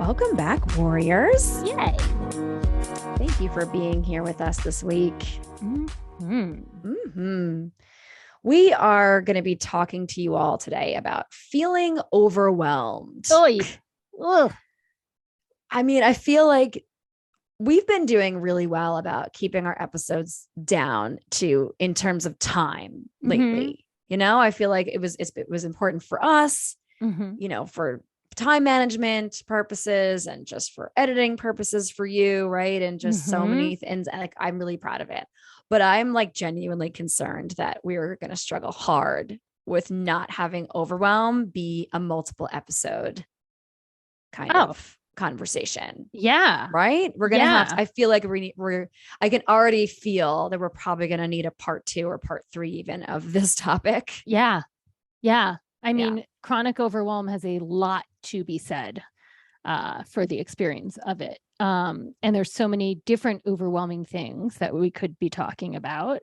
Welcome back, warriors. Yay. Thank you for being here with us this week. We are going to be talking to you all today about feeling overwhelmed. Oy. Ugh. I mean, I feel like we've been doing really well about keeping our episodes down in terms of time lately. You know, I feel like it was important for us, you know, for time management purposes and just for editing purposes for you, right? And just so many things. Like, I'm really proud of it, but I'm like genuinely concerned that we're going to struggle hard with not having Overwhelm be a multiple episode kind of conversation. Yeah. Right. We're going to have to, I feel like I can already feel that we're probably going to need a part 2 or part 3 even of this topic. Yeah. I mean, chronic overwhelm has a lot to be said for the experience of it. And there's so many different overwhelming things that we could be talking about,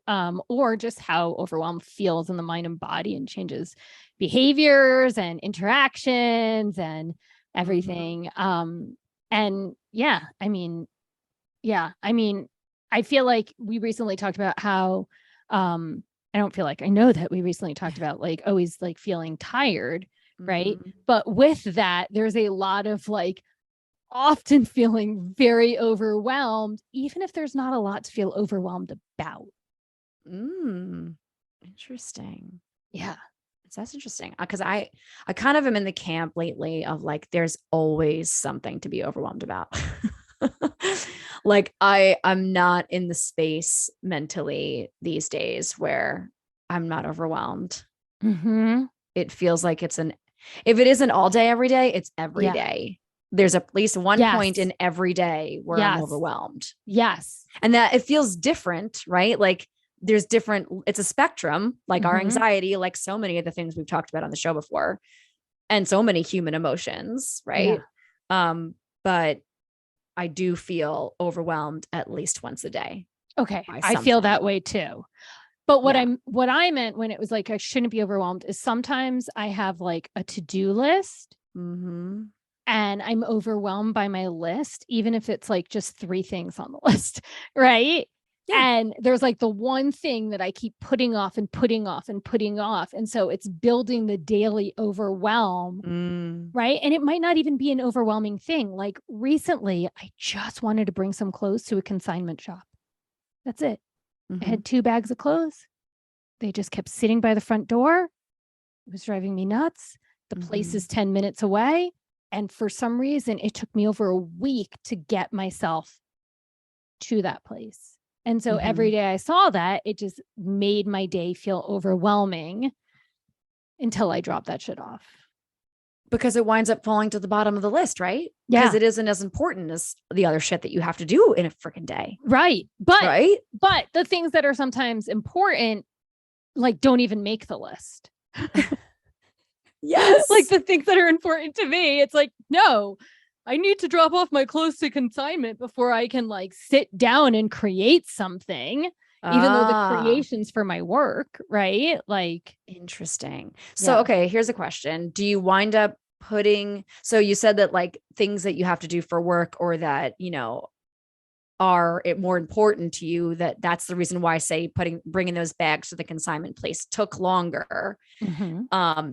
or just how overwhelm feels in the mind and body and changes behaviors and interactions and everything. And I feel like we recently talked about how, I know that we recently talked about like always like feeling tired, right? But with that, there's a lot of like often feeling very overwhelmed, even if there's not a lot to feel overwhelmed about. Interesting. Yeah. That's interesting because I kind of am in the camp lately of like, there's always something to be overwhelmed about. Like I'm not in the space mentally these days where I'm not overwhelmed. It feels like if it isn't all day, every day, it's every day. There's at least one point in every day where I'm overwhelmed. Yes. And that it feels different, right? Like it's a spectrum, like our anxiety, like so many of the things we've talked about on the show before, and so many human emotions, right? But I do feel overwhelmed at least once a day. Okay. I feel that way too. But what I meant when it was like, I shouldn't be overwhelmed is sometimes I have like a to-do list and I'm overwhelmed by my list, even if it's like just 3 things on the list. Right. Yeah. And there's like the one thing that I keep putting off and putting off and putting off. And so it's building the daily overwhelm. Right. And it might not even be an overwhelming thing. Like recently, I just wanted to bring some clothes to a consignment shop. That's it. I had 2 bags of clothes. They just kept sitting by the front door. It was driving me nuts. The place is 10 minutes away. And for some reason, it took me over a week to get myself to that place. And so every day I saw that, it just made my day feel overwhelming until I dropped that shit off. Because it winds up falling to the bottom of the list, right? Yeah. Because it isn't as important as the other shit that you have to do in a freaking day. Right. But the things that are sometimes important, like, don't even make the list. Yes. Like the things that are important to me, it's like, no, I need to drop off my clothes to consignment before I can like sit down and create something, even though the creation's for my work, right? Like, interesting. So, okay, here's a question. Do you wind up so you said that like things that you have to do for work or that, you know, are it more important to you, that's the reason why, say, bringing those bags to the consignment place took longer,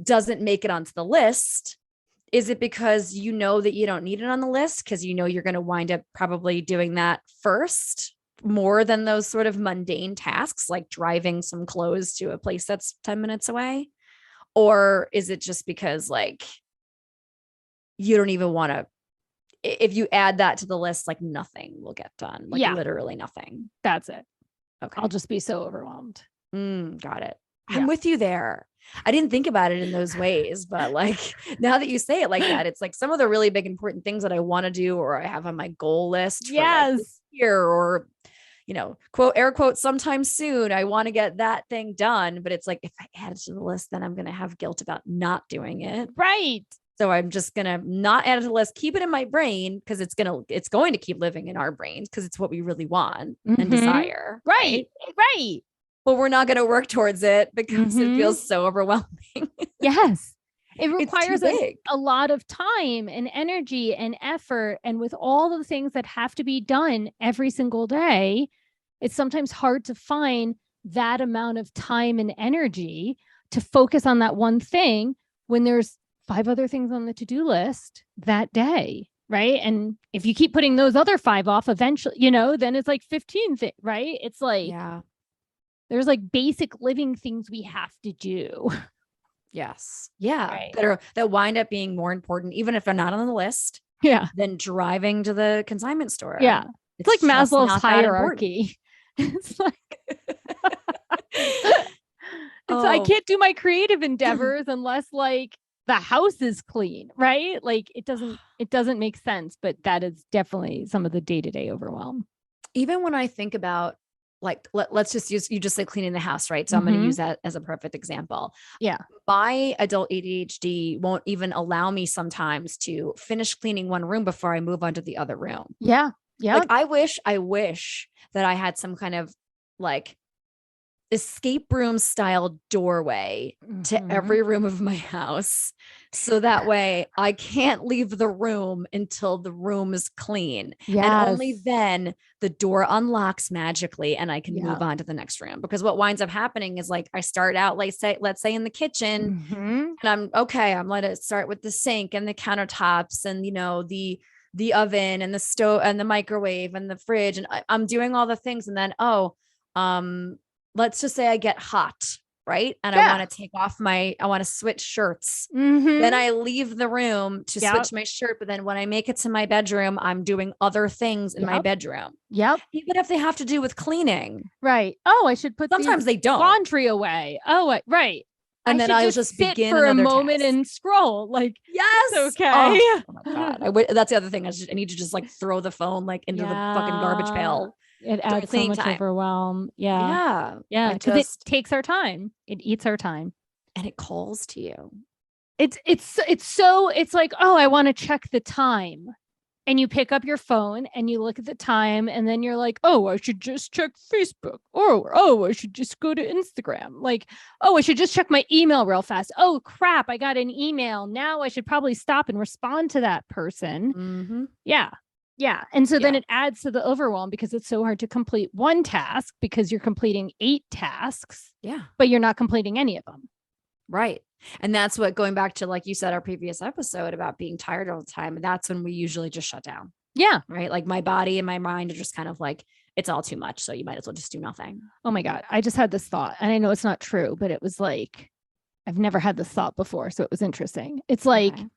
doesn't make it onto the list? Is it because you know that you don't need it on the list because you know you're going to wind up probably doing that first more than those sort of mundane tasks like driving some clothes to a place that's 10 minutes away? Or is it just because like you don't even want to, if you add that to the list, like nothing will get done, like literally nothing. That's it. Okay. I'll just be so overwhelmed. Got it. I'm with you there. I didn't think about it in those ways, but like now that you say it like that, it's like some of the really big important things that I want to do or I have on my goal list for like this year or, you know, air quote, sometime soon, I want to get that thing done. But it's like, if I add it to the list, then I'm going to have guilt about not doing it. Right. So I'm just going to not add it to the list, keep it in my brain because it's going to keep living in our brains because it's what we really want and desire. Right. But we're not going to work towards it because it feels so overwhelming. Yes. It requires a lot of time and energy and effort. And with all the things that have to be done every single day, it's sometimes hard to find that amount of time and energy to focus on that one thing when there's 5 other things on the to-do list that day. Right. And if you keep putting those other 5 off, eventually, then it's like 15 things, right? It's like, there's like basic living things we have to do. Yes. Yeah. Right. That wind up being more important, even if they're not on the list. Yeah. Than driving to the consignment store. Yeah. It's like Maslow's hierarchy. It's like, I can't do my creative endeavors unless like the house is clean, right? Like it doesn't make sense, but that is definitely some of the day-to-day overwhelm. Even when I think about like, let's just you just say cleaning the house, right? So I'm going to use that as a perfect example. Yeah. My adult ADHD won't even allow me sometimes to finish cleaning one room before I move on to the other room. Yeah. Yeah. Like I wish that I had some kind of like escape room style doorway to every room of my house. So that way I can't leave the room until the room is clean. Yes. And only then the door unlocks magically and I can move on to the next room. Because what winds up happening is like I start out, let's say in the kitchen and I'm let it start with the sink and the countertops and, the oven and the stove and the microwave and the fridge. And I'm doing all the things. And then, let's just say I get hot, right? And I want to take off I want to switch shirts. Then I leave the room to switch my shirt. But then when I make it to my bedroom, I'm doing other things in my bedroom. Yep. Even if they have to do with cleaning. Right. Oh, I should put sometimes they don't laundry away. Oh, right. And then I'll just sit begin for a moment task. And scroll. Like, yes, okay. Oh my God. That's the other thing. I need to just like throw the phone like into the fucking garbage pail. It adds so much overwhelm. Yeah. Because it takes our time. It eats our time. And it calls to you. It's like, oh, I want to check the time. And you pick up your phone and you look at the time and then you're like, oh, I should just check Facebook. Or, oh, I should just go to Instagram. Like, oh, I should just check my email real fast. Oh, crap. I got an email. Now I should probably stop and respond to that person. Yeah. Yeah. And so then it adds to the overwhelm because it's so hard to complete one task because you're completing 8 tasks. Yeah. But you're not completing any of them. Right. And that's what, going back to, like you said, our previous episode about being tired all the time. That's when we usually just shut down. Yeah. Right. Like my body and my mind are just kind of like, it's all too much. So you might as well just do nothing. Oh my God. I just had this thought and I know it's not true, but it was I've never had this thought before. So it was interesting. It's I'm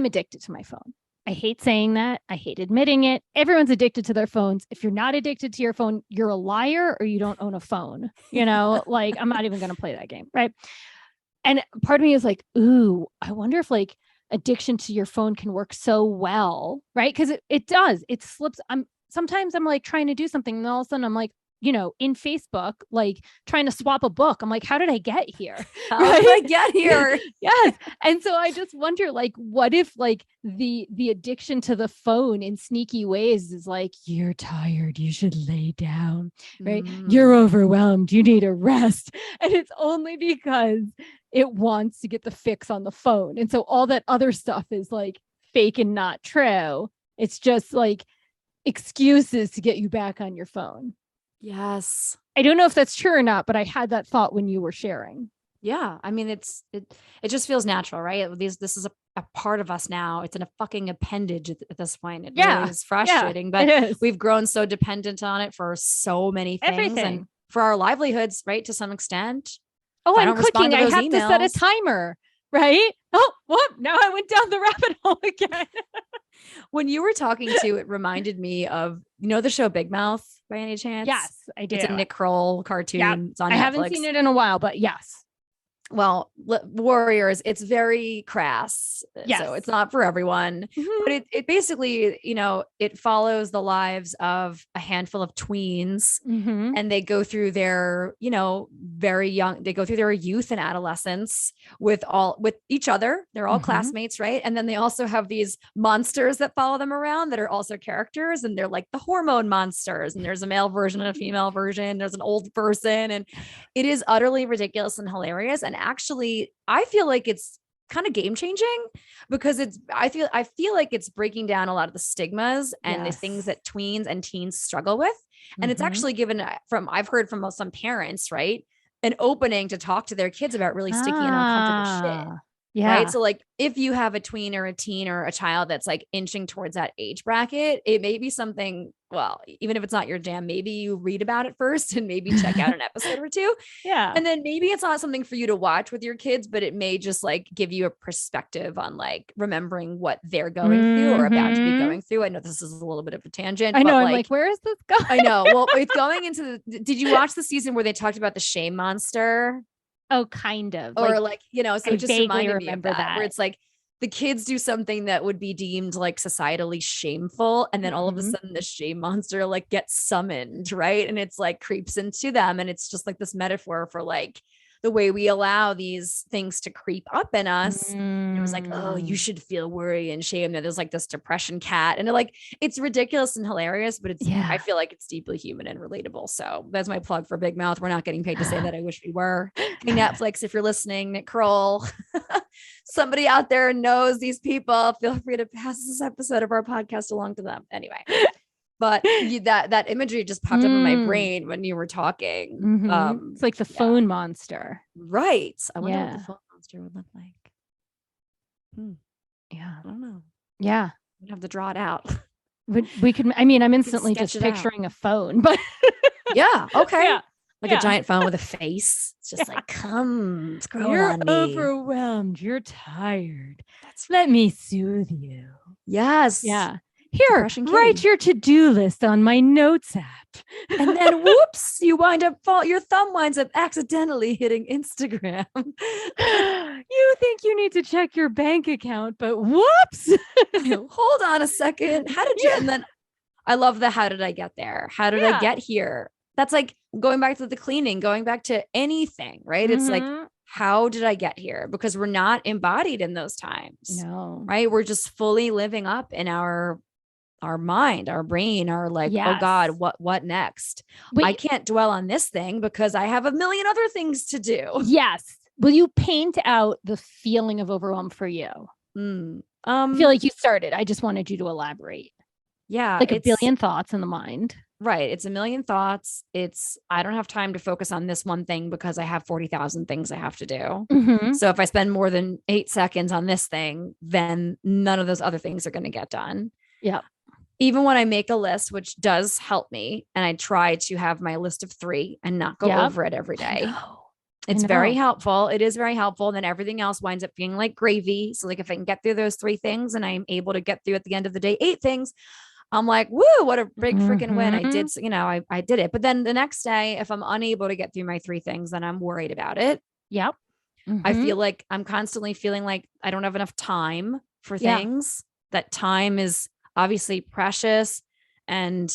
addicted to my phone. I hate saying that. I hate admitting it. Everyone's addicted to their phones. If you're not addicted to your phone, you're a liar or you don't own a phone. I'm not even going to play that game. Right. And part of me is like, ooh, I wonder if addiction to your phone can work so well. Right. Because it does. It slips. Sometimes I'm trying to do something and all of a sudden I'm in Facebook, trying to swap a book. I'm like, how did I get here? How did I get here? Yes. And so I just wonder, what if the addiction to the phone in sneaky ways is you're tired, you should lay down, right? You're overwhelmed, you need a rest. And it's only because it wants to get the fix on the phone. And so all that other stuff is fake and not true. It's just excuses to get you back on your phone. Yes. I don't know if that's true or not, but I had that thought when you were sharing. Yeah. I mean, it just feels natural, right? This is a part of us now. It's in a fucking appendage at this point. It really is frustrating, but we've grown so dependent on it for so many things and for our livelihoods, right? To some extent. Oh, I'm cooking. I have to set a timer, right? Oh, what? Now I went down the rabbit hole again. When you were talking it reminded me of, the show Big Mouth by any chance? Yes, I do. It's a Nick Kroll cartoon. Yep. It's on Netflix. I haven't seen it in a while, but yes. Well, Warriors, it's very crass. Yes. So it's not for everyone, but it basically, it follows the lives of a handful of tweens and they go through their, very young, they go through their youth and adolescence with each other. They're all classmates. Right. And then they also have these monsters that follow them around that are also characters. And they're like the hormone monsters. And there's a male version and a female version. There's an old person and it is utterly ridiculous and hilarious. And And actually, I feel like it's kind of game changing because I feel like it's breaking down a lot of the stigmas and the things that tweens and teens struggle with. And it's actually given I've heard from some parents, right? An opening to talk to their kids about really sticky and uncomfortable shit. Yeah. Right. So like if you have a tween or a teen or a child that's like inching towards that age bracket, it may be something, well, even if it's not your jam, maybe you read about it first and maybe check out an episode or two. Yeah. And then maybe it's not something for you to watch with your kids, but it may just like give you a perspective on like remembering what they're going through or about to be going through. I know this is a little bit of a tangent. I know. But I'm like, where is this going? I know. Well, it's going into did you watch the season where they talked about the shame monster? Oh, kind of. Or like, you know, so I it just vaguely reminded me of that, where it's like the kids do something that would be deemed like societally shameful. And then all of a sudden the shame monster like gets summoned, right? And it's like creeps into them. And it's just like this metaphor for like the way we allow these things to creep up in us. And it was like, oh, you should feel worry and shame that there's like this depression cat. And it's ridiculous and hilarious, but I feel like it's deeply human and relatable. So that's my plug for Big Mouth. We're not getting paid to say that. I wish we were. Hey, Netflix, if you're listening, Nick Kroll, somebody out there knows these people, feel free to pass this episode of our podcast along to them. Anyway. But that imagery just popped up in my brain when you were talking. It's like the phone monster. Right. I wonder what the phone monster would look like. Yeah. I don't know. Yeah. We'd have to draw it out. We could, I mean, I'm instantly just picturing a phone, but yeah. Okay. Yeah. Like a giant phone with a face. It's just like, come, scroll You're on me. overwhelmed. You're tired. Let me soothe you. Yes. Yeah. Here, write your to-do list on my notes app. And then whoops, your thumb winds up accidentally hitting Instagram. You think you need to check your bank account, but whoops. Hold on a second. How did you? And then I love how did I get there? How did I get here? That's like going back to the cleaning, going back to anything, right? It's like, how did I get here? Because we're not embodied in those times. No. Right? We're just fully living up in our mind, our brain, our like, oh God, what next? I can't dwell on this thing because I have a million other things to do. Yes. Will you paint out the feeling of overwhelm for you? I feel like you started. I just wanted you to elaborate. Yeah. Like a billion thoughts in the mind. Right. It's a million thoughts. I don't have time to focus on this one thing because I have 40,000 things I have to do. So if I spend more than 8 seconds on this thing, then none of those other things are going to get done. Yeah. Even when I make a list, which does help me, and I try to have my list of 3 and not go over it every day. It's very helpful. It is very helpful. And then everything else winds up being like gravy. So like if I can get through those 3 things and I'm able to get through at the end of the day 8 things, I'm like, woo, what a big freaking win. I did, I did it. But then the next day, if I'm unable to get through my 3 things, then I'm worried about it. Yep. I feel like I'm constantly feeling like I don't have enough time for things. That time is obviously precious and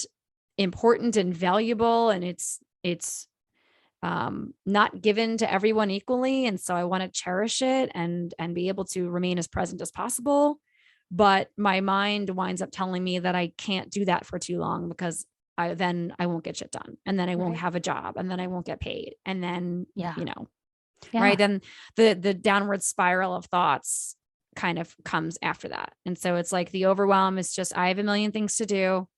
important and valuable. And it's not given to everyone equally. And so I want to cherish it and be able to remain as present as possible. But my mind winds up telling me that I can't do that for too long because I won't get shit done. And then I won't have a job and then I won't get paid. And then, right. Then the downward spiral of thoughts kind of comes after that. And so it's like the overwhelm is just, I have a million things to do.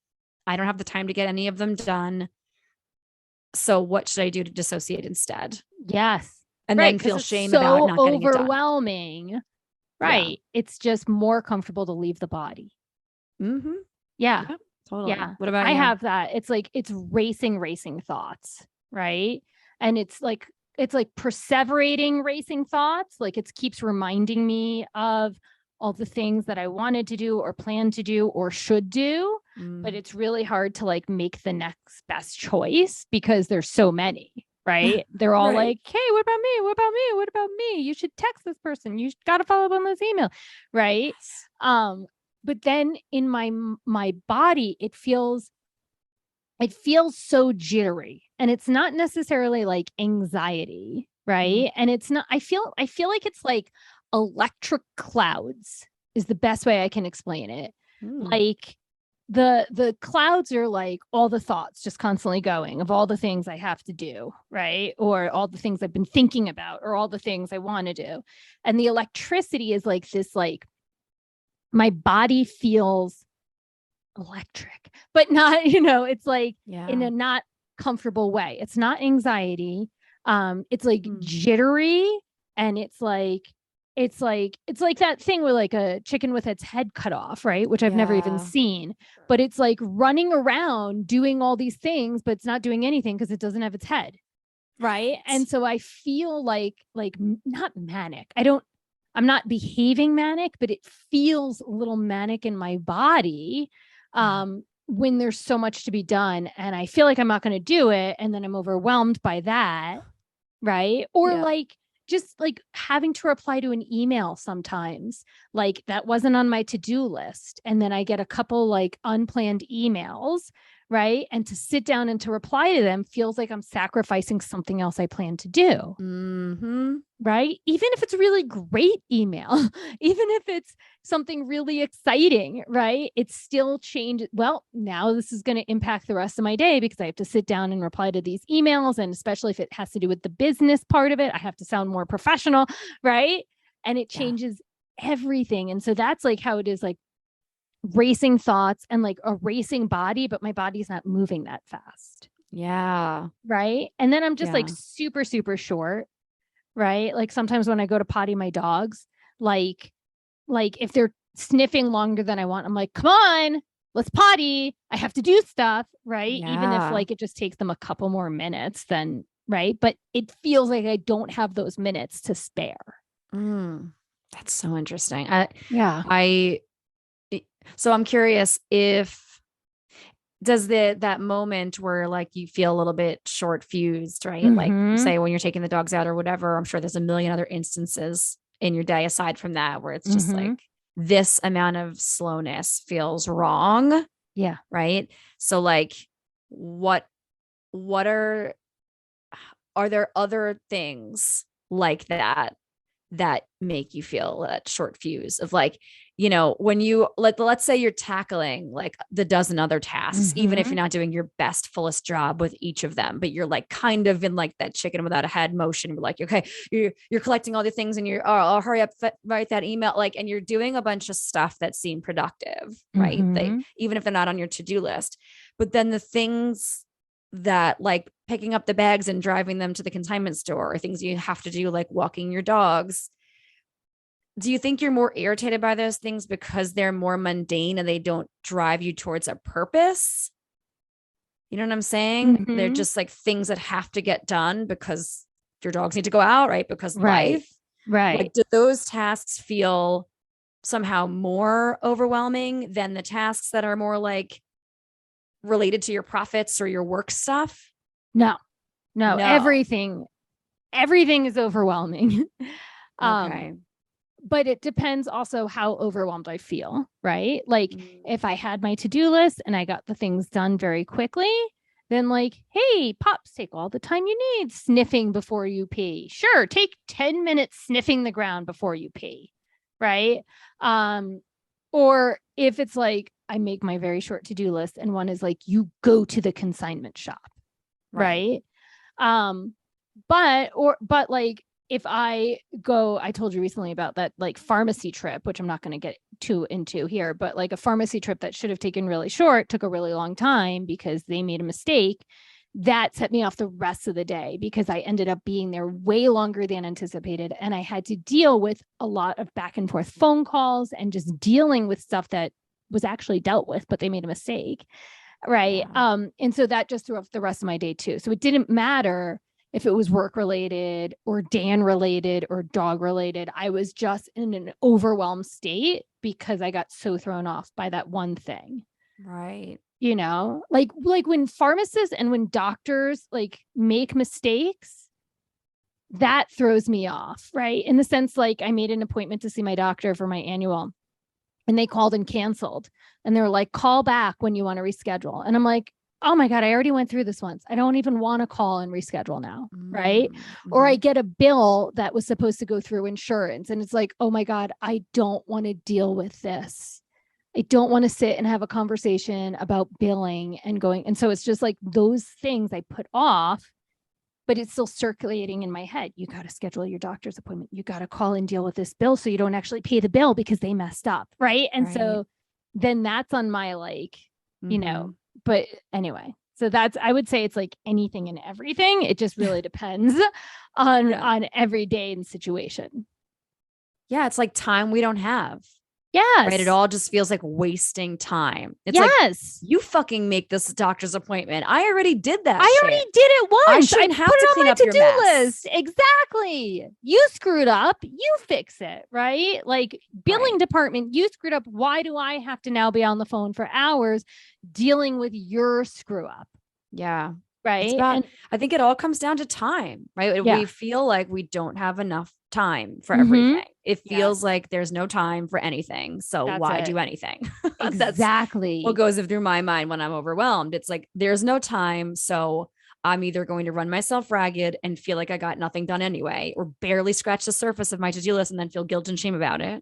I don't have the time to get any of them done. So what should I do to dissociate instead? Yes. And then feel shame about not getting it done. Overwhelming. Right. Yeah. It's just more comfortable to leave the body. Yeah. Totally. Yeah. What about you? I have that. It's like, it's racing thoughts. Right. And it's like perseverating racing thoughts. Like it keeps reminding me of all the things that I wanted to do or plan to do or should do. But it's really hard to like make the next best choice because there's so many. Right. They're all like, hey, what about me? What about me? What about me? You should text this person. You got to follow up on this email. Right. But then in my body, it feels so jittery, and it's not necessarily like anxiety. Right. And it's not, I feel like it's like electric clouds is the best way I can explain it. Like the clouds are like all the thoughts just constantly going of all the things I have to do, right? Or all the things I've been thinking about, or all the things I want to do. And the electricity is like this, like my body feels electric, but not, it's like in a not comfortable way. It's not anxiety. It's like jittery, and it's like that thing where like a chicken with its head cut off, right? Which I've never even seen, but it's like running around doing all these things, but it's not doing anything because it doesn't have its head. Right. And so I feel like not manic. I'm not behaving manic, but it feels a little manic in my body when there's so much to be done, and I feel like I'm not going to do it. And then I'm overwhelmed by that. Right. Or like, just like having to reply to an email sometimes, like that wasn't on my to-do list. And then I get a couple like unplanned emails, right? And to sit down and to reply to them feels like I'm sacrificing something else I plan to do. Right? Even if it's a really great email, even if it's something really exciting, right? It still changes. Well, now this is going to impact the rest of my day because I have to sit down and reply to these emails. And especially if it has to do with the business part of it, I have to sound more professional, right? And it changes everything. And so that's like how it is, like racing thoughts and like a racing body, but my body's not moving that fast. Yeah. Right. And then I'm just like super, super short. Right. Like sometimes when I go to potty my dogs, like if they're sniffing longer than I want, I'm like, come on, let's potty. I have to do stuff. Right. Even if like it just takes them a couple more minutes, then right. But it feels like I don't have those minutes to spare. That's so interesting. So I'm curious, does that moment where like you feel a little bit short fused, right? Like say when you're taking the dogs out or whatever, I'm sure there's a million other instances in your day aside from that where it's just like this amount of slowness feels wrong. Yeah. Right. So like what are there other things like that make you feel that short fuse of like, when you let's say you're tackling like the dozen other tasks, even if you're not doing your best, fullest job with each of them, but you're like kind of in like that chicken without a head motion. You're like, okay, you're collecting all the things and you're, oh, hurry up, write that email. Like, and you're doing a bunch of stuff that seem productive, right? Even if they're not on your to-do list, but then the things that like picking up the bags and driving them to the consignment store, or things you have to do, like walking your dogs. Do you think you're more irritated by those things because they're more mundane and they don't drive you towards a purpose? You know what I'm saying? They're just like things that have to get done because your dogs need to go out, right? Because life. Right. Like, do those tasks feel somehow more overwhelming than the tasks that are more like related to your profits or your work stuff? No. Everything is overwhelming. Okay. But it depends also how overwhelmed I feel, right? Like if I had my to-do list and I got the things done very quickly, then like, hey, Pops, take all the time you need sniffing before you pee. Sure, take 10 minutes sniffing the ground before you pee, right? Or if it's like I make my very short to-do list and one is like, you go to the consignment shop, right? But like, if I told you recently about that like pharmacy trip, which I'm not going to get too into here, but like a pharmacy trip that should have taken really short, took a really long time because they made a mistake. That set me off the rest of the day because I ended up being there way longer than anticipated. And I had to deal with a lot of back and forth phone calls and just dealing with stuff that was actually dealt with, but they made a mistake. Right. And so that just threw off the rest of my day too. So it didn't matter if it was work related or Dan related or dog related. I was just in an overwhelmed state because I got so thrown off by that one thing. Right. Like when pharmacists and when doctors like make mistakes, that throws me off. Right. In the sense, like I made an appointment to see my doctor for my annual and they called and canceled and they were like, call back when you want to reschedule. And I'm like, oh my God, I already went through this once. I don't even want to call and reschedule now. Right. Or I get a bill that was supposed to go through insurance and it's like, oh my God, I don't want to deal with this. I don't want to sit and have a conversation about billing and going. And so it's just like those things I put off, but it's still circulating in my head. You got to schedule your doctor's appointment. You got to call and deal with this bill so you don't actually pay the bill because they messed up. Right. And so then that's on my like, you know, but anyway, so that's, I would say it's like anything and everything. It just really depends on every day and situation. Yeah. It's like time we don't have. Yes. Right. It all just feels like wasting time. It's like, you fucking make this doctor's appointment. I already did that. I already did it once. I shouldn't have to clean up your mess. List. Exactly. You screwed up. You fix it. Right. Like billing department, you screwed up. Why do I have to now be on the phone for hours dealing with your screw up? Yeah. Right. I think it all comes down to time, right? We feel like we don't have enough time for everything. It feels like there's no time for anything. So why do anything? Exactly. That's what goes through my mind when I'm overwhelmed. It's like, there's no time. So I'm either going to run myself ragged and feel like I got nothing done anyway, or barely scratch the surface of my to-do list and then feel guilt and shame about it.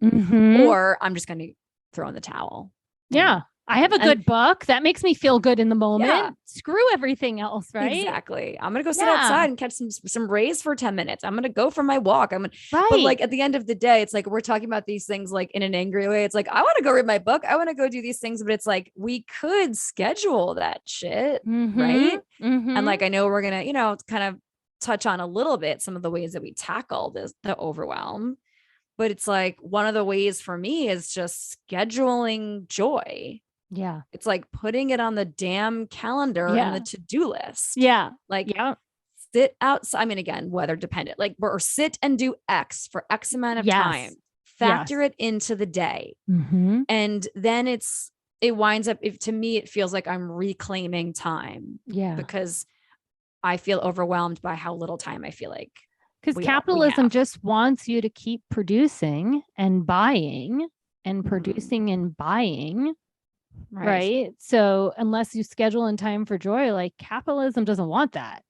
Or I'm just going to throw in the towel. Yeah. I have a good book that makes me feel good in the moment. Yeah. Screw everything else, right? Exactly. I'm going to go sit outside and catch some rays for 10 minutes. I'm going to go for my walk. But like at the end of the day, it's like, we're talking about these things like in an angry way. It's like, I want to go read my book. I want to go do these things, but it's like, we could schedule that shit. Right. And like, I know we're going to, you know, kind of touch on a little bit some of the ways that we tackle the overwhelm. But it's like, one of the ways for me is just scheduling joy. Yeah. It's like putting it on the damn calendar and the to-do list. Yeah. Like sit outside. I mean, again, weather dependent, like, or sit and do X for X amount of time, factor it into the day. And then it winds up, to me, it feels like I'm reclaiming time. Yeah. Because I feel overwhelmed by how little time I feel like. Because capitalism just wants you to keep producing and buying and producing and buying. Right. So unless you schedule in time for joy, like capitalism doesn't want that.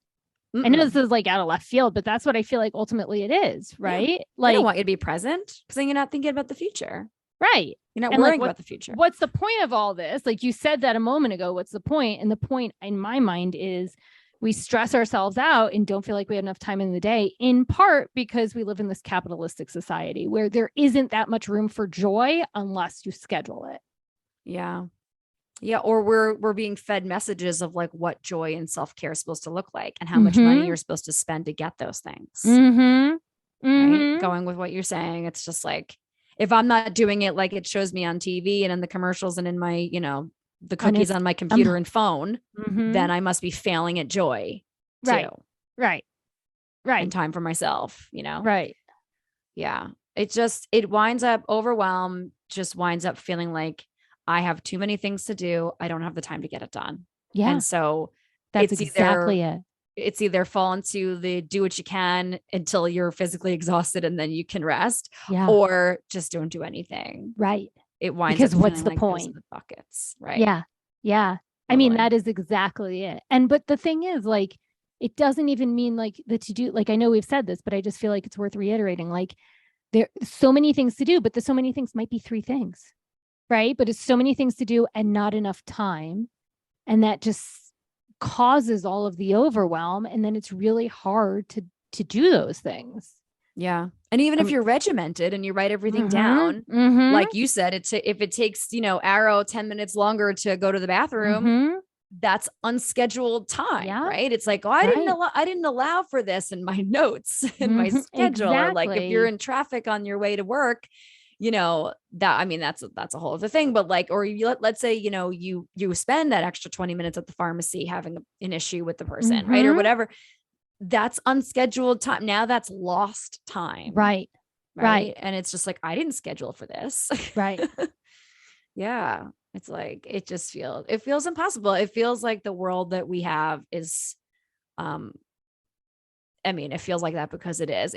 I know this is like out of left field, but that's what I feel like ultimately it is. Right. Yeah. Like, they don't want you to be present because then you're not thinking about the future. Right. You're not worrying about the future. What's the point of all this? Like you said that a moment ago, what's the point? And the point in my mind is we stress ourselves out and don't feel like we have enough time in the day, in part because we live in this capitalistic society where there isn't that much room for joy unless you schedule it. Yeah. Yeah. Or we're being fed messages of like what joy and self-care is supposed to look like and how much money you're supposed to spend to get those things. Right? Going with what you're saying. It's just like, if I'm not doing it like it shows me on TV and in the commercials and in my, you know, the cookies on my computer and phone, then I must be failing at joy too. Right. And time for myself, you know? Right. Yeah. It winds up overwhelmed, just winds up feeling like I have too many things to do. I don't have the time to get it done. Yeah. And so that's exactly it. It's either fall into the do what you can until you're physically exhausted and then you can rest, or just don't do anything. Right. It winds because up what's the like point? The buckets. Right. Yeah. Yeah. I mean, that is exactly it. But the thing is, like, it doesn't even mean like the to-do, like, I know we've said this, but I just feel like it's worth reiterating. Like there are so many things to do, but the so many things might be 3 things. Right. But it's so many things to do and not enough time. And that just causes all of the overwhelm. And then it's really hard to do those things. Yeah. And even if you're regimented and you write everything down, like you said, if it takes, you know, Arrow 10 minutes longer to go to the bathroom, that's unscheduled time, right? It's like, oh, I didn't allow for this in my notes in my schedule. Or like if you're in traffic on your way to work, you know, that, I mean, that's a whole other thing, but like, or let's say, you know, you spend that extra 20 minutes at the pharmacy having an issue with the person, right? Or whatever. That's unscheduled time. Now that's lost time. Right. And it's just like, I didn't schedule for this. Right. Yeah. It's like, it feels impossible. It feels like the world that we have is, I mean, it feels like that because it is,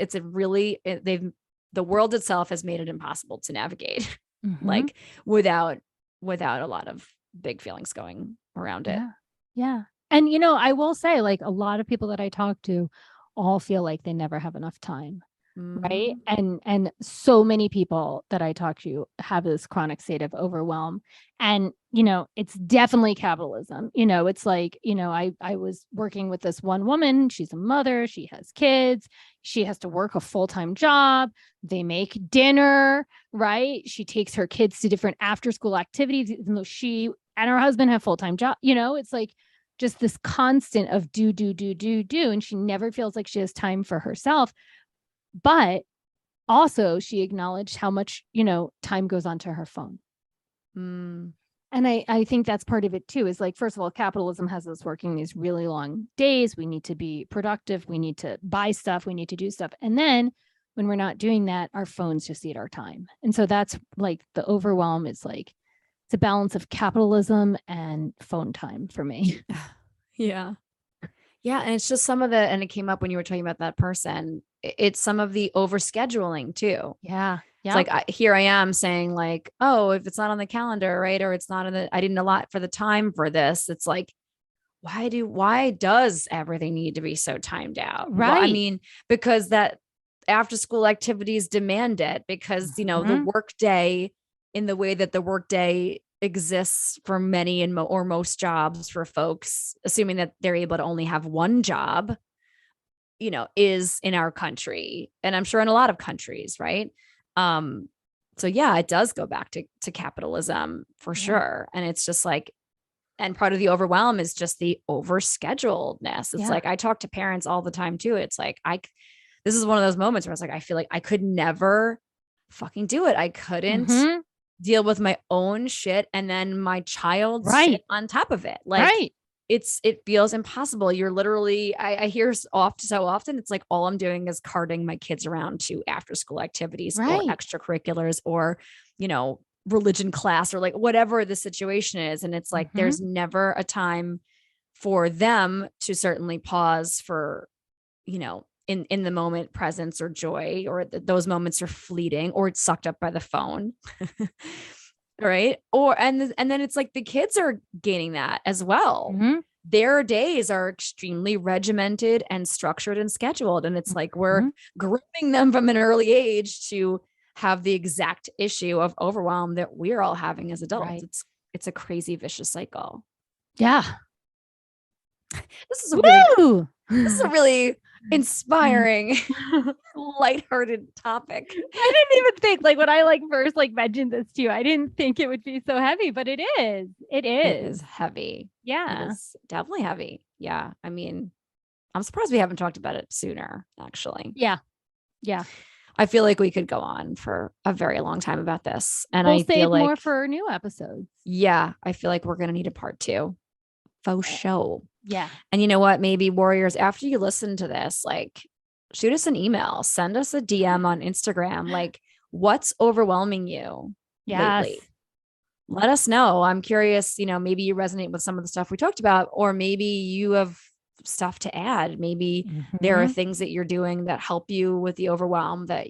the world itself has made it impossible to navigate, like without a lot of big feelings going around it. Yeah. And, you know, I will say, like, a lot of people that I talk to all feel like they never have enough time. right? And so many people that I talk to have this chronic state of overwhelm. And, it's definitely capitalism. It's like, I was working with this one woman. She's a mother. She has kids. She has to work a full-time job. They make dinner, right? She takes her kids to different after-school activities, even though she and her husband have full-time job. It's like just this constant of do. And she never feels like she has time for herself. But also she acknowledged how much, time goes onto her phone. And I think that's part of it too, is like, first of all, capitalism has us working these really long days. We need to be productive. We need to buy stuff. We need to do stuff. And then when we're not doing that, our phones just eat our time. And so that's like the overwhelm is like, it's a balance of capitalism and phone time for me. Yeah. Yeah. And it's just and it came up when you were talking about that person. It's some of the overscheduling too. Yeah. It's like, here I am saying like, oh, if it's not on the calendar, right. Or it's not I didn't allot for the time for this. It's like, why does everything need to be so timed out? Right. Well, I mean, because that after school activities demand it, because, the work day in the way that the work day exists for many or most jobs for folks, assuming that they're able to only have one job, is in our country. And I'm sure in a lot of countries, right? So yeah, it does go back to capitalism for sure. And it's just like, and part of the overwhelm is just the overscheduledness. It's like, I talk to parents all the time too. It's like, this is one of those moments where it's like, I feel like I could never fucking do it. I couldn't deal with my own shit and then my child's shit on top of it. Like it feels impossible. You're literally, I hear so often, it's like all I'm doing is carting my kids around to after school activities or extracurriculars or, religion class or like whatever the situation is. And it's like, there's never a time for them to certainly pause for, in the moment presence or joy, or those moments are fleeting or it's sucked up by the phone. Right. And then it's like the kids are gaining that as well. Their days are extremely regimented and structured and scheduled. And it's like, we're grooming them from an early age to have the exact issue of overwhelm that we're all having as adults. It's a crazy vicious cycle. Yeah. This is a really inspiring, lighthearted topic. I didn't even think, like, when I first mentioned this to you, I didn't think it would be so heavy, but it is. It is heavy. Yeah. It is definitely heavy. Yeah. I mean, I'm surprised we haven't talked about it sooner, actually. Yeah. Yeah. I feel like we could go on for a very long time about this. And we'll I feel like more for new episodes. Yeah. I feel like we're going to need a part 2. Faux show. Yeah. And you know what? Maybe warriors, after you listen to this, shoot us an email, send us a DM on Instagram. Like, what's overwhelming you lately? Let us know. I'm curious, maybe you resonate with some of the stuff we talked about, or maybe you have stuff to add. Maybe there are things that you're doing that help you with the overwhelm that,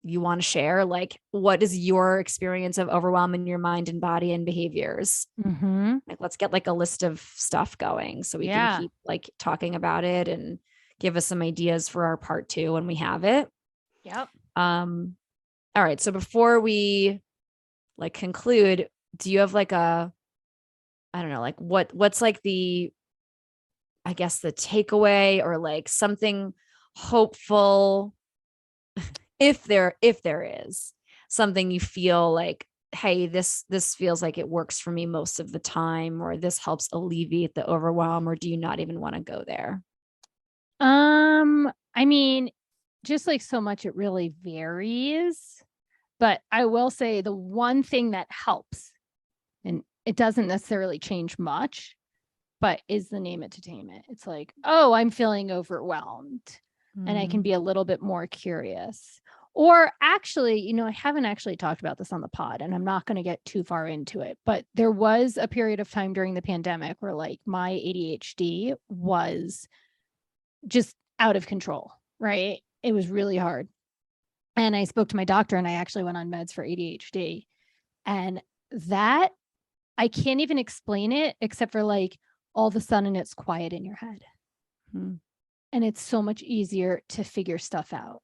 you want to share. Like, what is your experience of overwhelm in your mind and body and behaviors? Like, let's get a list of stuff going so we can keep talking about it and give us some ideas for our part 2 when we have it. Yep. All right. So before we conclude, do you have I don't know, what's the, I guess, the takeaway or something hopeful, if there is something you feel like, hey, this feels like it works for me most of the time, or this helps alleviate the overwhelm, or do you not even want to go there? I mean, just so much, it really varies, but I will say the one thing that helps, and it doesn't necessarily change much, but is the name it to tame it. It's like, oh, I'm feeling overwhelmed. And I can be a little bit more curious. Or actually, I haven't actually talked about this on the pod, and I'm not going to get too far into it, but there was a period of time during the pandemic where my ADHD was just out of control, right? It was really hard. And I spoke to my doctor, and I actually went on meds for ADHD. And that, I can't even explain it except for all of a sudden it's quiet in your head. And it's so much easier to figure stuff out.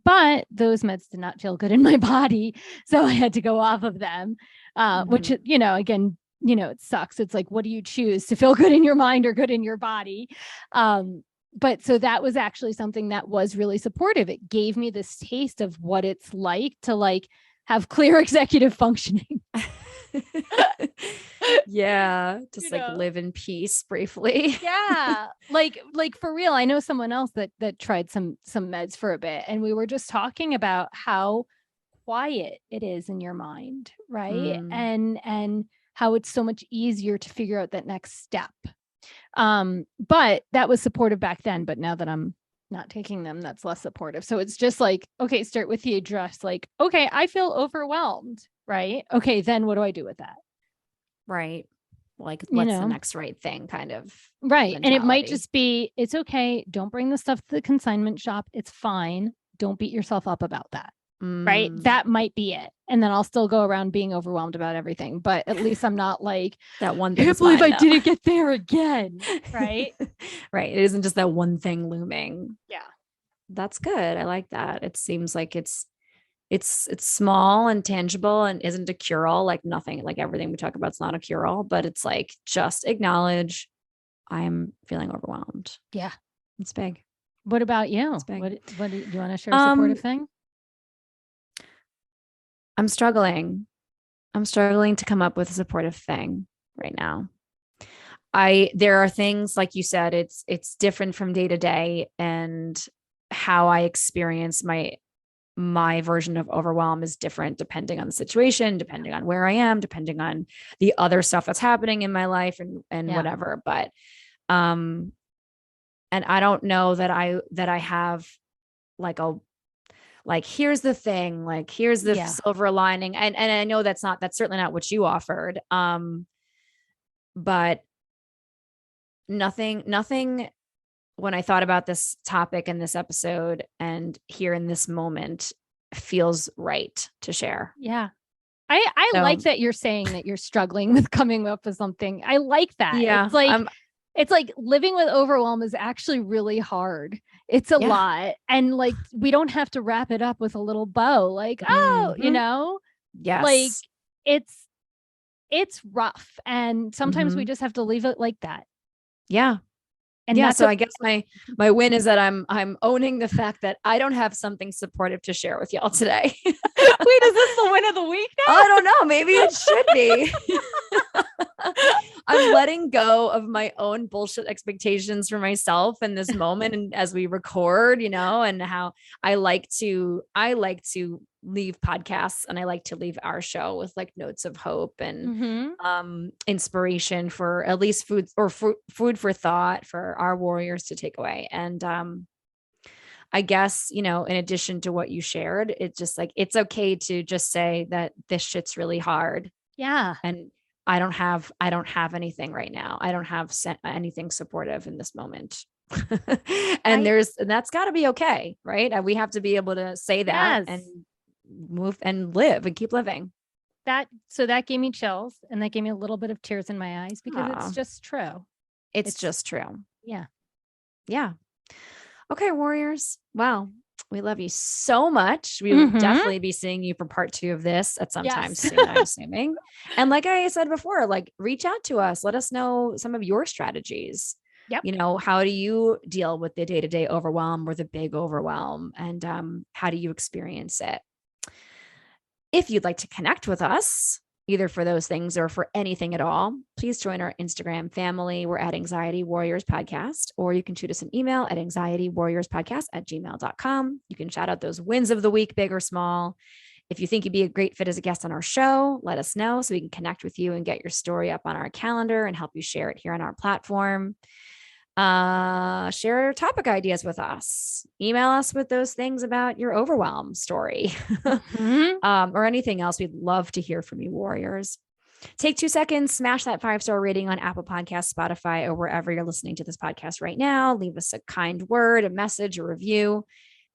But those meds did not feel good in my body. So I had to go off of them, which, again, it sucks. It's like, what do you choose, to feel good in your mind or good in your body? But so that was actually something that was really supportive. It gave me this taste of what it's like to like have clear executive functioning. Yeah. Just live in peace briefly. Yeah. Like for real. I know someone else that tried some meds for a bit, and we were just talking about how quiet it is in your mind. Right. And how it's so much easier to figure out that next step. But that was supportive back then, but now that I'm not taking them, that's less supportive. So it's just like, okay, start with the address. Like, okay, I feel overwhelmed, right? Okay, then what do I do with that? Right. Like, what's the next right thing, kind of. Right. Mentality. And it might just be, it's okay. Don't bring the stuff to the consignment shop. It's fine. Don't beat yourself up about that. Right. That might be it. And then I'll still go around being overwhelmed about everything. But at least I'm not like, that one thing. I can't believe I didn't get there again. Right. Right. It isn't just that one thing looming. Yeah. That's good. I like that. It seems like it's small and tangible and isn't a cure-all. Like nothing, like everything we talk about is not a cure-all, but it's like, just acknowledge I'm feeling overwhelmed. Yeah. It's big. What about you? What do you want to share a supportive thing? I'm struggling to come up with a supportive thing right now. There are things, like you said, it's different from day to day, and how I experience my version of overwhelm is different depending on the situation, depending on where I am, depending on the other stuff that's happening in my life and whatever. But, and I don't know that I have like, here's the thing, like, here's the silver lining. And I know that's certainly not what you offered. But nothing when I thought about this topic and this episode and here in this moment feels right to share. Yeah. I like that you're saying that you're struggling with coming up with something. I like that. Yeah. It's like living with overwhelm is actually really hard. It's a lot. And like, we don't have to wrap it up with a little bow. Like, yes, like it's rough. And sometimes we just have to leave it like that. Yeah. And so I guess my win is that I'm owning the fact that I don't have something supportive to share with y'all today. Wait, is this the win of the week now? I don't know. Maybe it should be. I'm letting go of my own bullshit expectations for myself in this moment. And as we record, and how I like to leave podcasts, and I like to leave our show with like notes of hope and inspiration for at least food for thought for our warriors to take away. And I guess, in addition to what you shared, it's just like, it's okay to just say that this shit's really hard. Yeah. And I don't have anything right now. I don't have anything supportive in this moment. And that's gotta be okay. Right. We have to be able to say that and move and live and keep living. So that gave me chills, and that gave me a little bit of tears in my eyes, because it's just true. It's just true. Yeah. Yeah. Okay, warriors. Wow. We love you so much. We will definitely be seeing you for part 2 of this at some time soon, I'm assuming. And like I said before, like, reach out to us. Let us know some of your strategies. Yep. How do you deal with the day-to-day overwhelm or the big overwhelm? And how do you experience it? If you'd like to connect with us, either for those things or for anything at all, please join our Instagram family. We're at Anxiety Warriors Podcast, or you can shoot us an email at anxietywarriorspodcast@gmail.com. You can shout out those wins of the week, big or small. If you think you'd be a great fit as a guest on our show, let us know so we can connect with you and get your story up on our calendar and help you share it here on our platform. Share topic ideas with us. Email us with those things about your overwhelm story or anything else. We'd love to hear from you, warriors. Take 2 seconds, smash that 5-star rating on Apple Podcasts, Spotify, or wherever you're listening to this podcast right now. Leave us a kind word, a message, a review.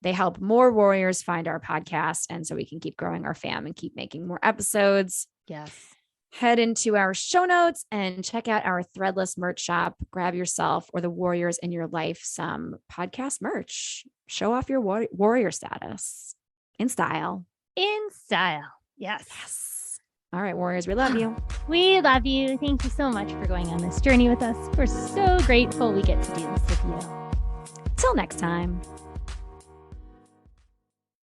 They help more warriors find our podcast, and so we can keep growing our fam and keep making more episodes. Yes. head into our show notes and check out our threadless merch shop. Grab yourself or the warriors in your life some podcast merch. Show off your warrior status in style. In style. Yes. All right, warriors, we love you. We love you. Thank you so much for going on this journey with us. We're so grateful we get to do this with you. Till next time.